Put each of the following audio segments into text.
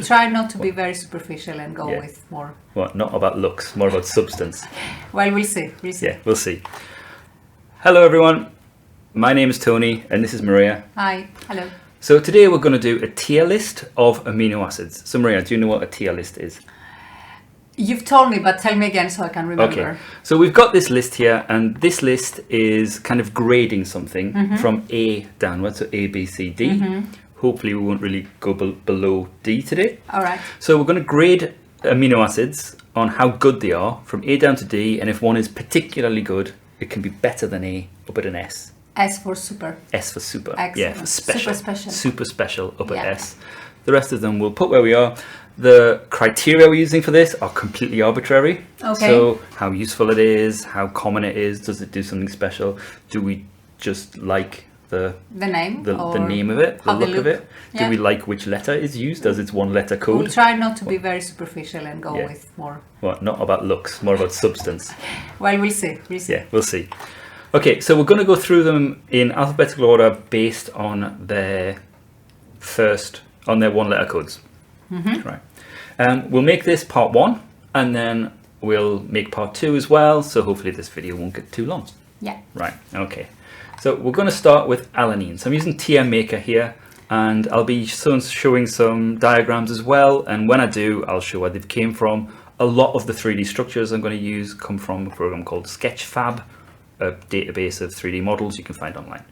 We'll try not to be very superficial and go with more. Well, not about looks, more about substance. Well, we'll see. We'll see. Yeah, we'll see. Hello everyone, my name is Tony and this is Maria. Hi, hello. So today we're going to do a tier list of amino acids. So Maria, do you know what a tier list is? You've told me, but tell me again so I can remember. Okay, so we've got this list here, and this list is kind of grading something from A downwards, so A, B, C, D. Hopefully we won't really go below D today. All right. So we're going to grade amino acids on how good they are from A down to D, and if one is particularly good, it can be better than A up at an S. S for super. S for super. Excellent. Yeah, for special. Super special. Super special up at S. The rest of them we'll put where we are. The criteria we're using for this are completely arbitrary. Okay. So how useful it is, how common it is, does it do something special? Do we just like the name, the name of it, the look of it? Yeah. Do we like which letter is used as its one letter code? We'll try not to be very superficial and go with more. Well, not about looks, more about substance. Well, we'll see. We'll see. Yeah, we'll see. Okay, so we're going to go through them in alphabetical order based on their one letter codes. Right. We'll make this part 1 and then we'll make part 2 as well, so hopefully this video won't get too long. Yeah. Right, okay. So we're going to start with alanine. So I'm using TM Maker here, and I'll be showing some diagrams as well, and when I do, I'll show where they came from. A lot of the 3D structures I'm going to use come from a program called Sketchfab, a database of 3D models you can find online.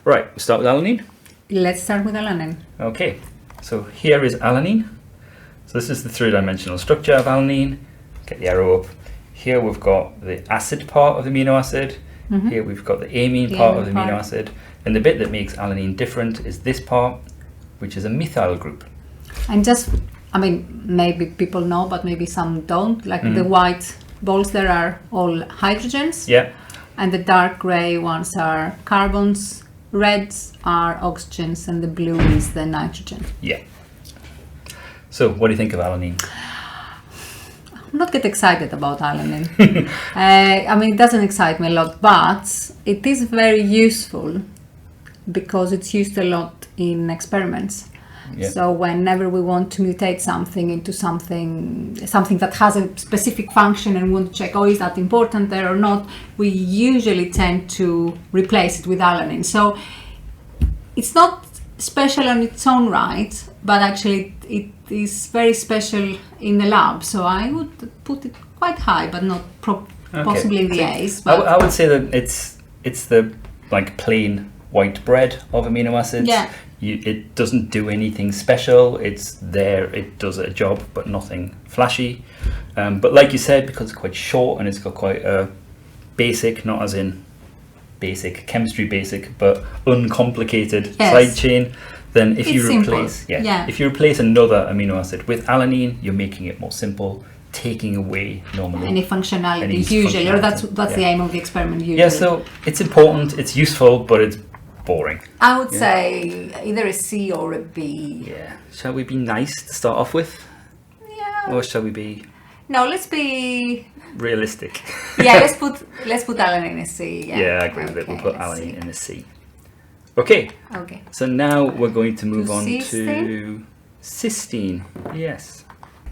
Right, we'll start with alanine. Let's start with alanine. Okay, so here is alanine. So this is the 3-dimensional structure of alanine. Get the arrow up. Here we've got the acid part of the amino acid. Here we've got the amine part of the amino acid. And the bit that makes alanine different is this part, which is a methyl group. And just, I mean, maybe people know, but maybe some don't. Like the white balls there are all hydrogens. Yeah. And the dark gray ones are carbons. Reds are oxygens, and the blue is the nitrogen. Yeah. So, what do you think of alanine? I'm not get excited about alanine. I mean, it doesn't excite me a lot, but it is very useful because it's used a lot in experiments. Yeah. So whenever we want to mutate something into something that has a specific function and want to check, oh, is that important there or not, we usually tend to replace it with alanine. So it's not special on its own right, but actually it is very special in the lab. So I would put it quite high, but not possibly in the A's. But I would say that it's the like plain white bread of amino acids. Yeah. It doesn't do anything special. It's there. It does a job, but nothing flashy. But like you said, because it's quite short and it's got quite a basic, not as in basic chemistry basic, but uncomplicated side chain. Then if you replace another amino acid with alanine, you're making it more simple, taking away normally any functionality usually, or that's the aim of the experiment usually. Yeah, so it's important, it's useful, but it's boring. I would say either a C or a B. Yeah. Shall we be nice to start off with? Yeah. Or shall we be? No, let's be realistic. Yeah, let's put alanine in a C. Yeah, I agree with it. We'll put alanine in a C. Okay. Okay. So now we're going to move on cysteine? to cysteine. Yes.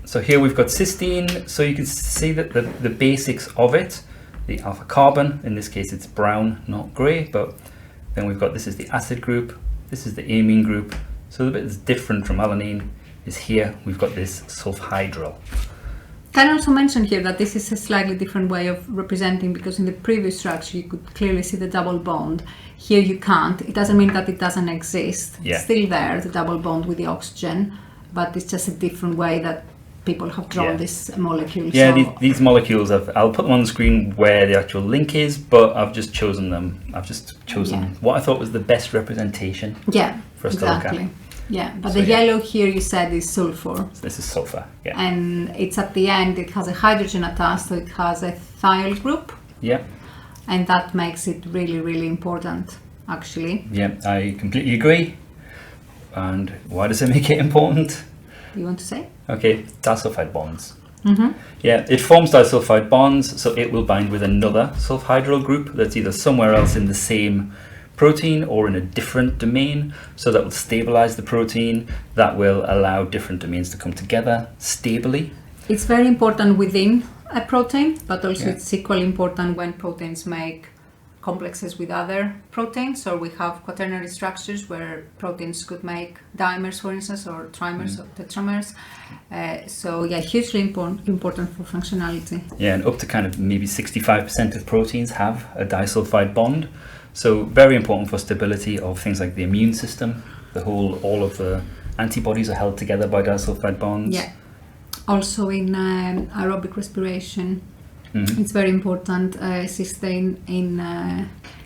So here we've got cysteine. So you can see that the basics of it, the alpha carbon, in this case it's brown, not grey, but then we've got, this is the acid group, this is the amine group. So the bit that's different from alanine is here, we've got this sulfhydryl. Can I also mention here that this is a slightly different way of representing, because in the previous structure you could clearly see the double bond. Here you can't. It doesn't mean that it doesn't exist. Yeah. It's still there, the double bond with the oxygen, but it's just a different way that people have drawn this molecule. Yeah, so these molecules, I'll put them on the screen where the actual link is, but I've just chosen them. I've just chosen what I thought was the best representation for us to look at. Yeah, but the yellow here you said is sulfur. So this is sulfur, And it's at the end, it has a hydrogen attached, so it has a thiol group. Yeah. And that makes it really, really important, actually. Yeah, I completely agree. And why does it make it important? You want to say? Okay, disulfide bonds. Yeah, it forms disulfide bonds, so it will bind with another sulfhydryl group that's either somewhere else in the same protein or in a different domain. So that will stabilize the protein. That will allow different domains to come together stably. It's very important within a protein, but also it's equally important when proteins make complexes with other proteins. So we have quaternary structures where proteins could make dimers, for instance, or trimers or tetramers. Hugely important for functionality. Yeah, and up to kind of maybe 65% of proteins have a disulfide bond. So very important for stability of things like the immune system. All of the antibodies are held together by disulfide bonds. Yeah. Also in aerobic respiration, it's very important, cysteine in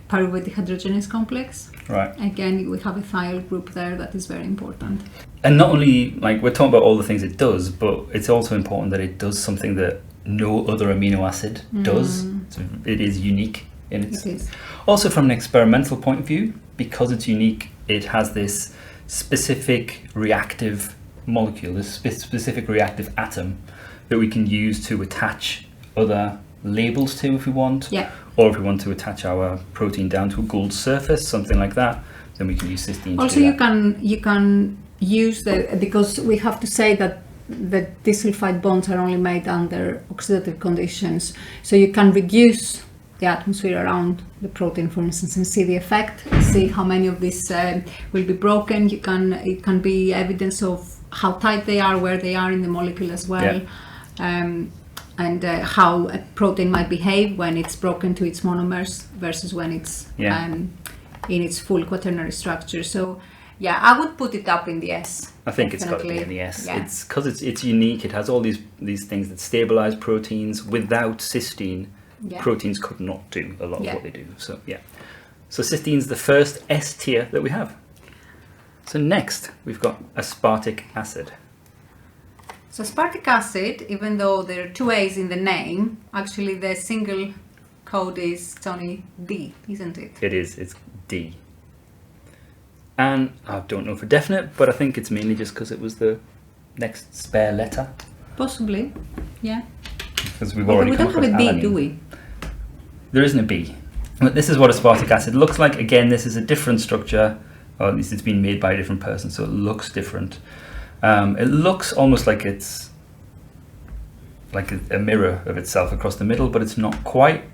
pyruvate dehydrogenase complex. Right. Again, we have a thiol group there that is very important. And not only, like, we're talking about all the things it does, but it's also important that it does something that no other amino acid does. So it is unique in its... It is. Also from an experimental point of view, because it's unique, it has this specific reactive molecule, this specific reactive atom that we can use to attach other labels to if we want, or if we want to attach our protein down to a gold surface, something like that, then we can use cysteine. Also, you can use because we have to say that the disulfide bonds are only made under oxidative conditions, so you can reduce the atmosphere around the protein, for instance, and see the effect, see how many of these will be broken. It can be evidence of how tight they are, where they are in the molecule as well, and how a protein might behave when it's broken to its monomers versus when it's in its full quaternary structure. So I would put it up in the S. I think it's got to be in the S. It's because it's unique. It has all these things that stabilize proteins. Without cysteine, proteins could not do a lot of what they do. So so cysteine's the first S tier that we have. So next we've got aspartic acid. So aspartic acid, even though there are two A's in the name, actually the single code is only D, isn't it? It is. It's D. And I don't know for definite, but I think it's mainly just because it was the next spare letter. Possibly, yeah. Because we've already come across we don't have a B, alanine. do we? There isn't a B. But this is what aspartic acid looks like. Again, this is a different structure, or at least it's been made by a different person, so it looks different. It looks almost like it's like a mirror of itself across the middle, but it's not quite.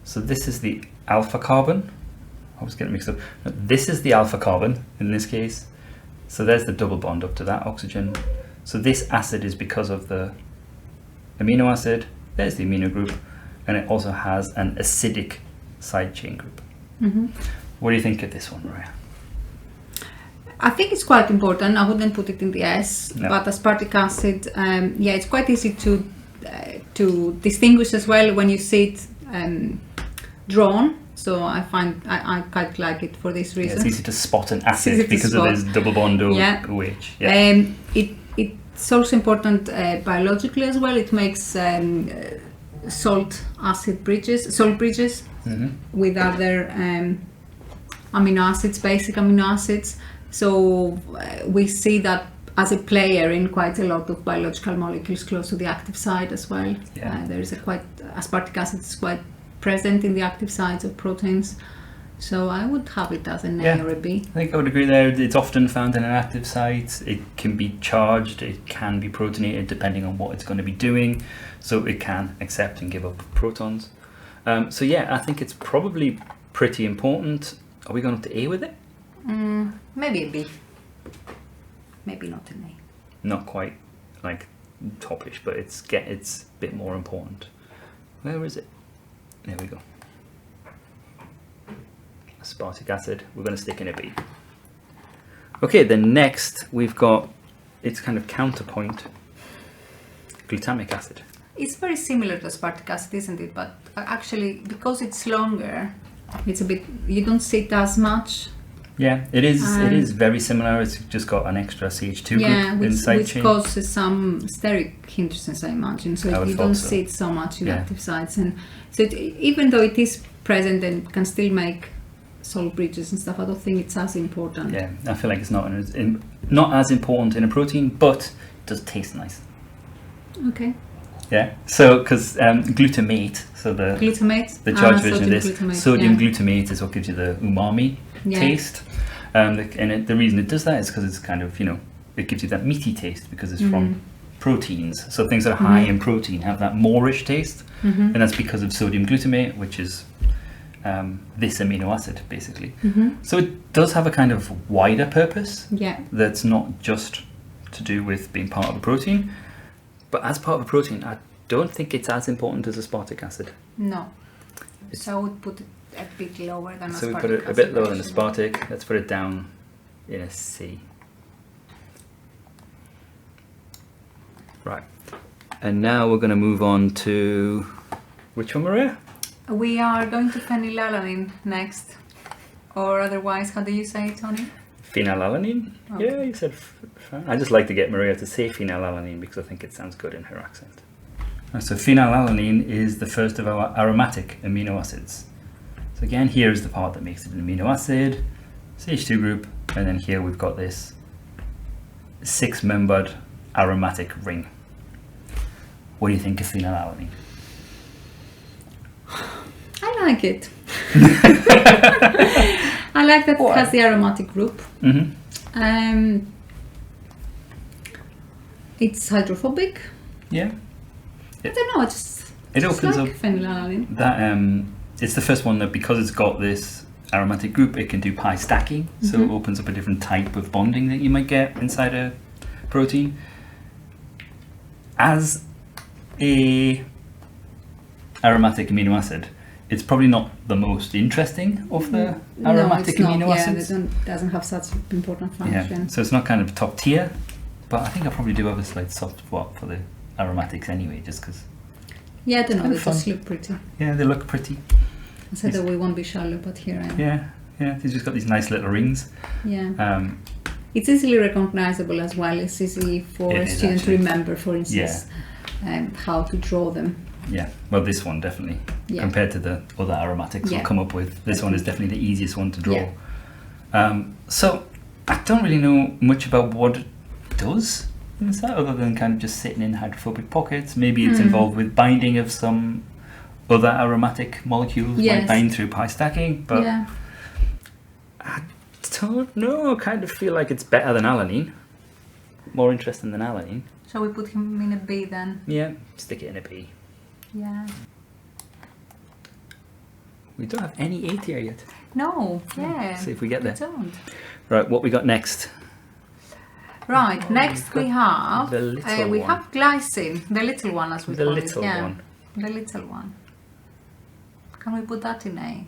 So this is the alpha carbon. I was getting mixed up. No, this is the alpha carbon in this case. So there's the double bond up to that oxygen. So this acid is because of the amino acid. There's the amino group, and it also has an acidic side chain group. What do you think of this one, Maria? I think it's quite important. I wouldn't put it in the S, No. but aspartic acid, it's quite easy to distinguish as well when you see it drawn. So I find I quite like it for this reason. It's easy to spot an acid because of this double bond OH. It's also important biologically as well. It makes salt bridges with other amino acids, basic amino acids. So we see that as a player in quite a lot of biological molecules close to the active site as well. There is aspartic acid is quite present in the active sites of proteins. So I would have it as an A or a B. I think I would agree there. It's often found in an active site. It can be charged. It can be protonated depending on what it's going to be doing. So it can accept and give up protons. I think it's probably pretty important. Are we going up to A with it? Maybe a B. Maybe not an A. Not quite like topish, but it's a bit more important. Where is it? There we go. Aspartic acid, we're going to stick in a B. Okay, then next we've got its kind of counterpoint, glutamic acid. It's very similar to aspartic acid, isn't it? But actually, because it's longer, it's a bit, you don't see it as much. Yeah, it is very similar. It's just got an extra CH2 group inside which causes some steric hindrances, I imagine. So you don't see it so much in active sites, and so even though it is present and can still make salt bridges and stuff, I don't think it's as important. Yeah, I feel like it's not as important in a protein, but it does taste nice. Okay. Yeah, so because glutamate, so the charged version of this, sodium glutamate is what gives you the umami taste. And the reason it does that is because it's kind of, it gives you that meaty taste because it's from proteins. So things that are high in protein have that moreish taste, and that's because of sodium glutamate, which is this amino acid, basically. So it does have a kind of wider purpose. Yeah. That's not just to do with being part of a protein, but as part of a protein, I don't think it's as important as aspartic acid. No. So I would put it a bit lower than aspartic acid. So we put it a bit lower than aspartic. Let's put it down in a C. Right. And now we're going to move on to which one, Maria? We are going to phenylalanine next. Or otherwise, how do you say it, Tony? Phenylalanine? Okay. Yeah, you said fine. I just like to get Maria to say phenylalanine because I think it sounds good in her accent. So phenylalanine is the first of our aromatic amino acids. So again, here is the part that makes it an amino acid, CH2 group, and then here we've got this 6-membered aromatic ring. What do you think of phenylalanine? I like it. I like that it has the aromatic group. It's hydrophobic. Yeah. I don't know, It opens like up phenylalanine. that it's the first one that, because it's got this aromatic group, it can do pi stacking. So it opens up a different type of bonding that you might get inside a protein. As a aromatic amino acid, it's probably not the most interesting of the aromatic amino acids. It doesn't have such important function. Yeah, so it's not kind of top tier, but I think I probably do have a slight soft spot for the aromatics anyway, just because. Yeah, I don't know, kind they of fun. just look pretty. Yeah, they look pretty. I said that we won't be shallow, but here I am. Yeah, they've just got these nice little rings. Yeah. It's easily recognizable as well. It's easy for a student to remember, for instance, how to draw them. Yeah, well, this one definitely, compared to the other aromatics we'll come up with, this one is definitely the easiest one to draw. Yeah. So I don't really know much about what it does inside, other than kind of just sitting in hydrophobic pockets. Maybe it's involved with binding of some other aromatic molecules, might bind through pi stacking, but I don't know. I kind of feel like it's better than alanine, more interesting than alanine. Shall we put him in a B then? Yeah, stick it in a B. Yeah. We don't have any A tier yet. No, yeah. See if we get there. We don't. Right, what we got next? Right, next we have the little we one. have glycine, the little one as we The call it. little one. The little one. Can we put that in A?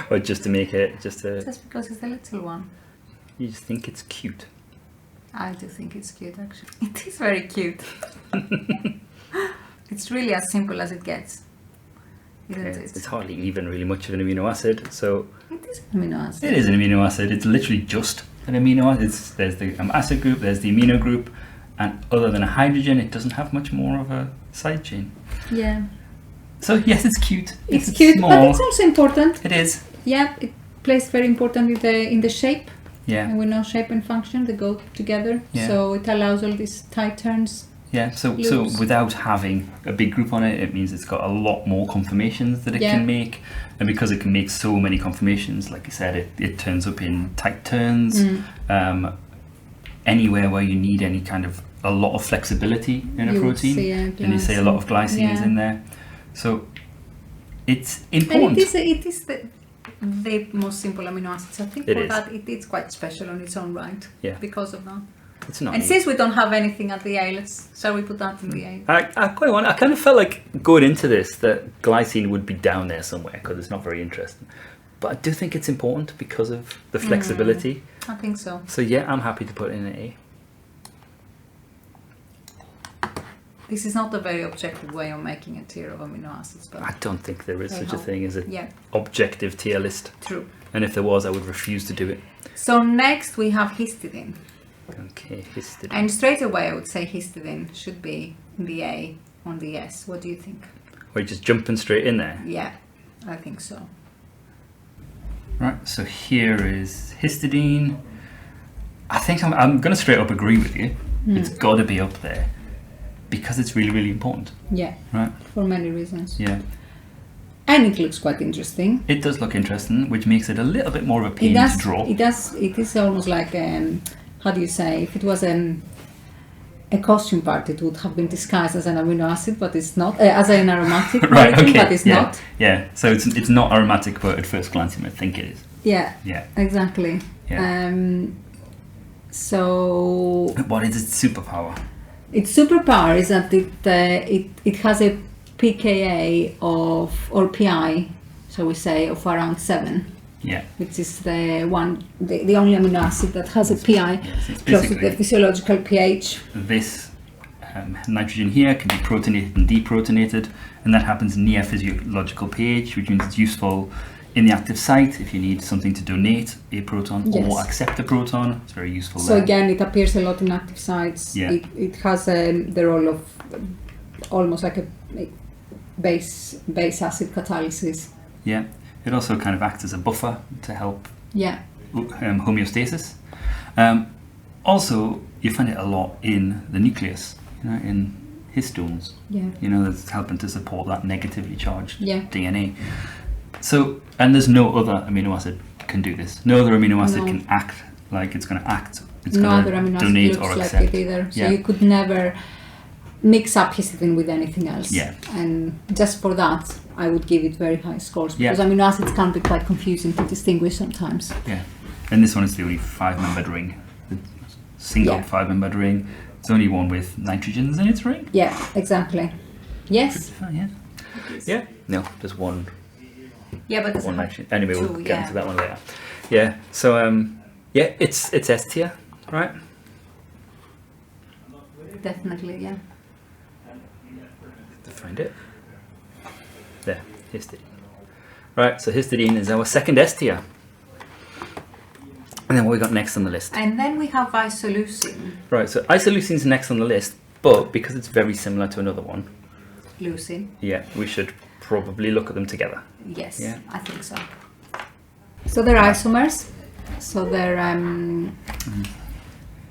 Or just to make it, just because it's the little one. You just think it's cute. I do think it's cute, actually. It is very cute. It's really as simple as it gets, isn't it? It's hardly even really much of an amino acid, so... It is an amino acid. It is an amino acid. It's literally just an amino acid. There's the acid group, there's the amino group, and other than a hydrogen, it doesn't have much more of a side chain. Yeah. So yes, it's cute. It's cute, small. but it's also important. It is. Yeah, it plays very important in the shape. Yeah. And we know shape and function, they go together. Yeah. So it allows all these tight turns. Yeah, so without having a big group on it, it means it's got a lot more conformations that it can make. And because it can make so many conformations, like I said, it turns up in tight turns. Anywhere where you need any kind of a lot of flexibility in a protein, and you see a lot of glycine is in there. So it's important. And it is the most simple amino acids. I think that it's quite special on its own right. Yeah. Because of that. It's not. And since we don't have anything at the A, shall we put that in the A? I kind of felt like going into this that glycine would be down there somewhere because it's not very interesting. But I do think it's important because of the flexibility. I think so. So yeah, I'm happy to put it in an A. This is not a very objective way of making a tier of amino acids, but I don't think there is such a thing as an objective tier list. True. And if there was, I would refuse to do it. So next we have histidine. Okay, histidine. And straight away I would say histidine should be in the A on the S. What do you think? We're just jumping straight in there? Yeah, I think so. Right, so here is histidine. I think I'm going to straight up agree with you. It's got to be up there because it's really, really important. Yeah, right. For many reasons. Yeah. And it looks quite interesting. It does look interesting, which makes it a little bit more of a pain to draw. It does. It is almost like how do you say? If it was a costume part, it would have been disguised as an amino acid, but it's not. As an aromatic Right, molecule, okay, but it's yeah, not. Yeah, so it's not aromatic, but at first glance you might think it is. Yeah. Yeah. Exactly. Yeah. So What is its superpower? its superpower is that it has a pKa or pi, shall we say, of around 7. Yeah. Which is the only amino acid that has a pi Yes, it's close to basically the physiological pH. this nitrogen here can be protonated and deprotonated, and that happens near physiological pH, which means it's useful in the active site if you need something to donate a proton or accept a proton. It's very useful So there. again, it appears a lot in active sites. Yeah. It has the role of almost like a base acid catalysis. Yeah. It also kind of acts as a buffer to help homeostasis. Also, you find it a lot in the nucleus, in histones. Yeah. That's helping to support that negatively charged DNA. So, and there's no other amino acid can do this. No other amino acid can act like it's going to act. It's No going other to amino acid donate looks or like accept. it either. So Yeah. you could never mix up histidine with anything else. Yeah. And just for that, I would give it very high scores Yeah. because amino acids can be quite confusing to distinguish sometimes. Yeah. And this one is the only 5-membered ring. The single 5-membered ring. It's only one with nitrogens in its ring. Yeah, exactly. Yes. Yeah. Yeah. No, there's one. Yeah, but there's One nitrogen. Anyway, we'll two, get into that one later. Yeah. So it's S tier, right? definitely, yeah. To find it. There, histidine. Right, so histidine is our second S tier. And then what we got next on the list? And then we have isoleucine. Right, so isoleucine's next on the list, but because it's very similar to another one, Leucine. yeah, we should probably look at them together. Yes, Yeah. I think so. So they're isomers. So they're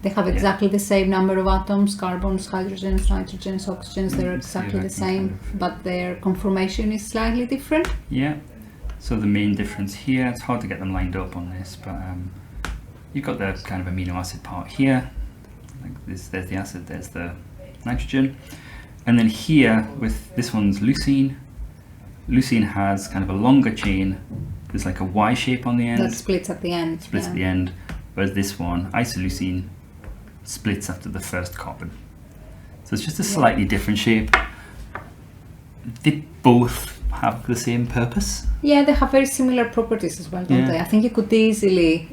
they have exactly the same number of atoms, carbons, hydrogens, nitrogens, oxygens. They're exactly the same, but their conformation is slightly different. Yeah. So the main difference here, it's hard to get them lined up on this, but you've got the kind of amino acid part here. Like this, there's the acid, there's the nitrogen. And then here, with this one's leucine. Leucine has kind of a longer chain. There's like a Y shape on the end. That splits at the end. Splits at the end. Whereas this one, isoleucine, splits after the first carbon. So it's just a slightly different shape. They both have the same purpose. Yeah, they have very similar properties as well, don't they? I think you could easily,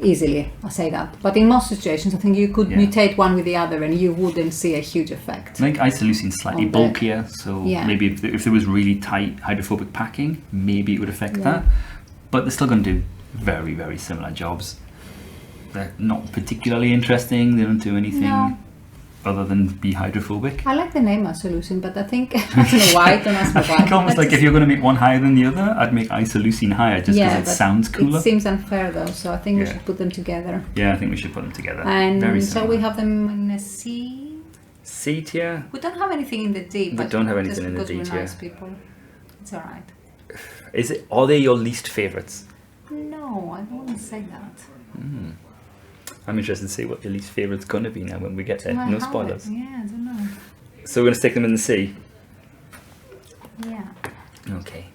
I say that, but in most situations I think you could mutate one with the other and you wouldn't see a huge effect. I think isoleucine's slightly bulkier, so maybe if there was really tight hydrophobic packing, maybe it would affect that. But they're still going to do very, very similar jobs. They're not particularly interesting, they don't do anything other than be hydrophobic. I like the name isoleucine, but I think, I don't know why, don't ask me I why. think almost like if you're going to make one higher than the other, I'd make isoleucine higher just because it but sounds cooler. It seems unfair though, so I think we should put them together. Yeah, I think we should put them together. And very so similar. we have them in a C. C tier. We don't have anything in the D, We but don't have anything just in the because D we're tier. nice people. It's alright. Are they your least favourites? No, I don't want to say that. I'm interested to see what your least favourite's going to be now when we get there. No spoilers. Yeah, I don't know. So we're going to stick them in the C. Yeah. Okay.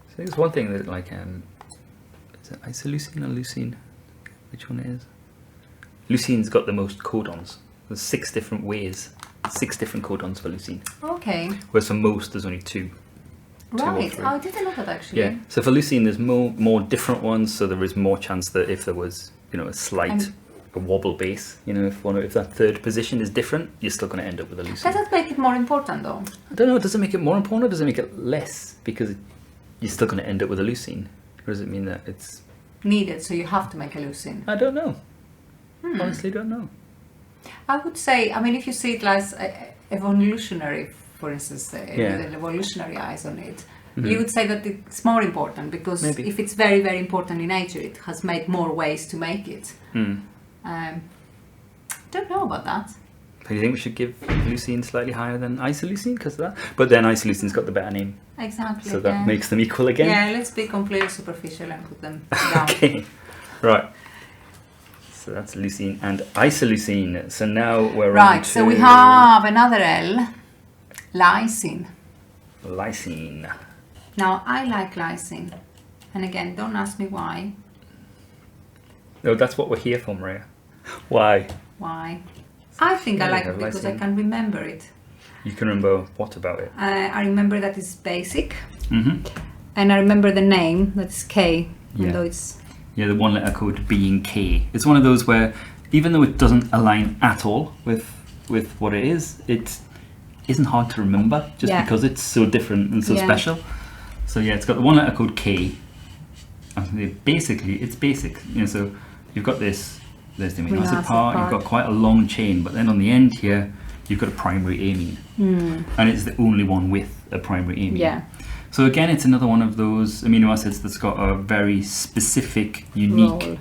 So there's one thing that is it isoleucine or leucine? Which one it is? Leucine's got the most codons. There's 6 different ways. 6 different codons for leucine. Okay. Whereas for most there's only 2. Right. 3. Oh, I didn't know that actually. Yeah. So for leucine there's more different ones, so there is more chance that if there was, a slight a wobble base, if that third position is different, you're still going to end up with a leucine. Does that make it more important though? I don't know, does it make it more important or does it make it less? Because you're still going to end up with a leucine. Or does it mean that it's Needed, so you have to make a leucine. I don't know. Honestly don't know. I would say, if you see it as evolutionary, for instance, with an evolutionary eyes on it, you would say that it's more important because if it's very, very important in nature, it has made more ways to make it. Don't know about that. Do you think we should give leucine slightly higher than isoleucine because of that? But then isoleucine's got the better name, Exactly. so that makes them equal again. Yeah, let's be completely superficial and put them down. Okay, right. So that's leucine and isoleucine. So now we're on Right, to so we have another L, lysine. lysine. Now, I like lysine. And again, don't ask me why. No, that's what we're here for, Maria. Why? Why? I think I Yeah, like it because I lysine. can remember it. You can remember what about it? I remember that it's basic. Mm-hmm. And I remember the name, that's K, Yeah. even though it's... Yeah, the one letter code being K. It's one of those where, even though it doesn't align at all with what it is, it isn't hard to remember just Yeah. because it's so different and so Yeah. special. So yeah, it's got the one letter code K. And basically, it's basic. You know, so you've got this. There's the amino acid part. You've got quite a long chain, but then on the end here, you've got a primary amine, and it's the only one with a primary amine. Yeah. So again, it's another one of those amino acids that's got a very specific, unique,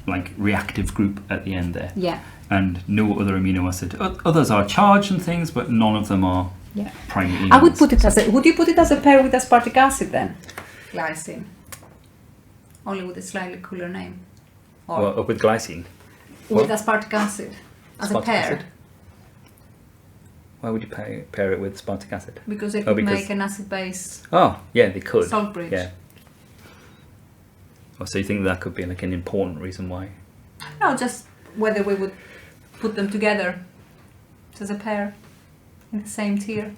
like reactive group at the end there. Yeah. And no other amino acid. Others are charged and things, but none of them are Yeah. primary amines. I would put it as a... Would you put it as a pair with aspartic acid then? Lysine. Only with a slightly cooler name. Or Well, up with glycine. with what? aspartic acid. As a Aspartic pair. acid? Why would you pair it with aspartic acid? Because they Oh, could because- make an acid base Oh, yeah, they could. salt bridge. Yeah. Oh, so you think that could be like an important reason why? No, just whether we would put them together as a pair in the same tier.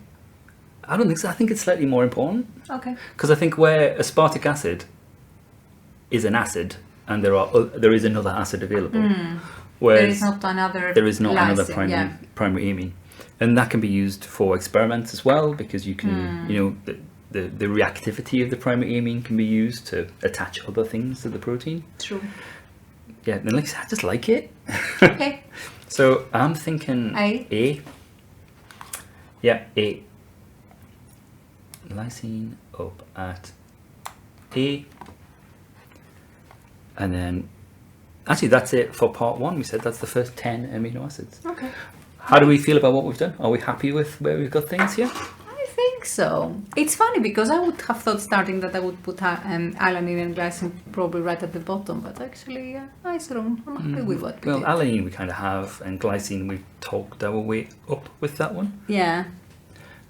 I don't think so. I think it's slightly more important. Okay. Because I think where aspartic acid is an acid and there is another acid available, whereas There is not another there is not another lysine, yeah. primary amine, and that can be used for experiments as well because you can you know the reactivity of the primary amine can be used to attach other things to the protein. True. Yeah, and like I said, I just like it. Okay. So I'm thinking A. Yeah, A. Lysine up at A. And then, actually that's it for part 1. We said that's the first 10 amino acids. Okay. How do we feel about what we've done? Are we happy with where we've got things here? I think so. It's funny because I would have thought starting that I would put alanine and glycine probably right at the bottom, but actually, I'm happy with what we Well, did. alanine we kind of have, and glycine we've talked our way up with that one. Yeah.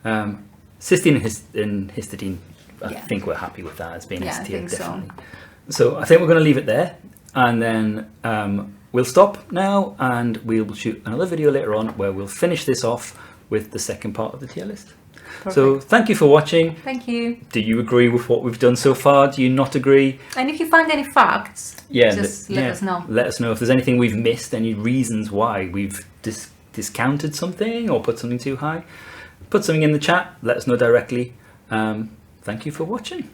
Cysteine and histidine, I Yeah. think we're happy with that as being Yeah, S I tier, think so. definitely. So I think we're going to leave it there, and then we'll stop now, and we'll shoot another video later on where we'll finish this off with the second part of the tier list. So Perfect. thank you for watching. Thank you. Do you agree with what we've done so far? Do you not agree? And if you find any facts, just let us know. Let us know if there's anything we've missed, any reasons why we've discounted something or put something too high. Put something in the chat. Let us know directly. Thank you for watching.